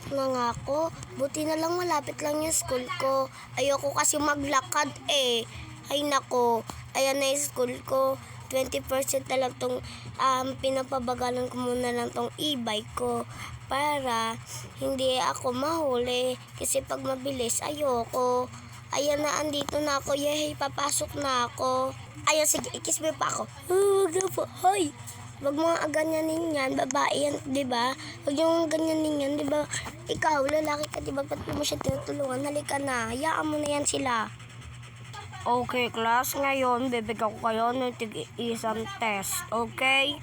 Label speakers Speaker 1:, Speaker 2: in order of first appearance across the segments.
Speaker 1: Papasok na nga ako. Buti na lang malapit lang yung school ko. Ayoko kasi maglakad eh. Ay nako, ayan na yung school ko. 20% na lang tong pinapabagalan ko muna lang tong e-bike ko para hindi ako mahuli. Kasi pag mabilis, ayoko. Ayan na, andito na ako. Yehey, papasok na ako. Ayan, sige, ikis mo pa ako. Huwag na po. Hoy! Wag mo nga ganyanin yan, babae yan, di ba? Wag yung ganyanin yan, di ba? Ikaw, lalaki ka, di ba? Ba't mo siya tinutulungan? Halika na, hayaan mo na yan sila.
Speaker 2: Okay, class, ngayon bibigyan ko kayo ng isang test, okay?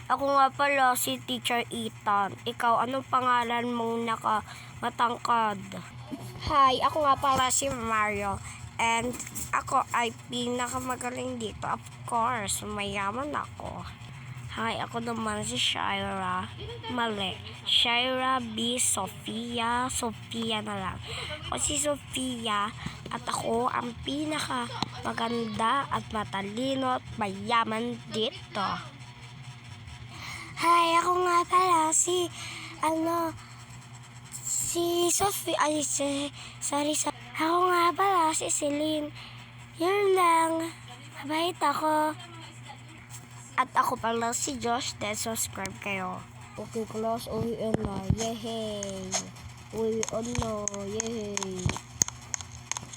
Speaker 2: Ako nga pala si Teacher Ethan. Ikaw, anong pangalan mong matangkad? Hi, ako nga pala si Mario. And ako ay pinakamagaling dito. Of course, mayaman ako. Hi, ako naman si Shira. Mali. Shira B. Sofia. Sofia na lang. Ako si Sofia at ako ang pinaka maganda at matalino at mayaman dito.
Speaker 1: Hi, ako nga pala si Sophie. Ako nga pala si Celine. Yun lang. Mabait ako.
Speaker 2: At ako pala si Josh. Then subscribe kayo. Okay, class. Uwi na. Yehey. Uwi na. Yehey.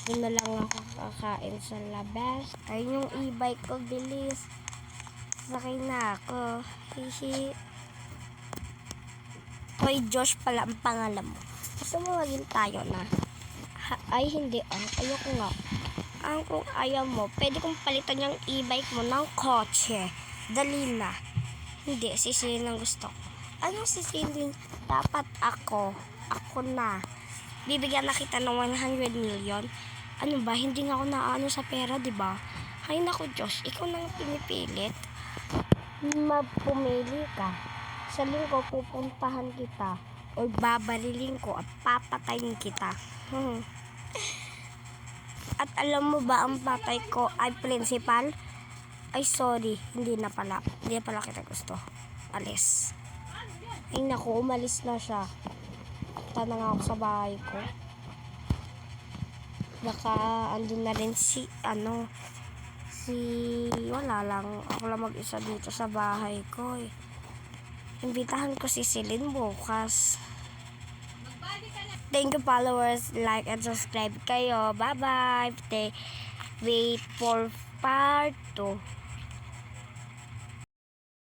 Speaker 2: Doon na lang ako kakain sa labas. Ayun yung e-bike ko. Bilis. Sakay na ako. Hihi. Hoy, Josh pala ang pangalan mo. Gusto mo maging tayo na? Ay, hindi. Ayoko nga. Kung ayaw mo, pwede kong palitan yung e-bike mo ng kotse. Dali na. Hindi, sisilin ang gusto ko. Anong sisilin? Dapat ako. Ako na. Bibigyan na kita ng 100 million. Ano ba? Hindi nga ako naano sa pera, di ba? Ay naku, Josh. Ikaw nang pinipilit. Pumili ka. Sa linggo, pupuntahan kita. O babarilin ko at papatayin kita. At alam mo ba, ang tatay ko ay principal? Ay, sorry. Hindi na pala kita gusto. Alis. Ay, naku. Umalis na siya. Punta na nga ako sa bahay ko. Baka andun na rin wala lang. Ako lang mag-isa dito sa bahay ko eh. Imbitahan ko si Celine bukas. Thank you followers. Like and subscribe kayo. Bye-bye. Wait for part 2.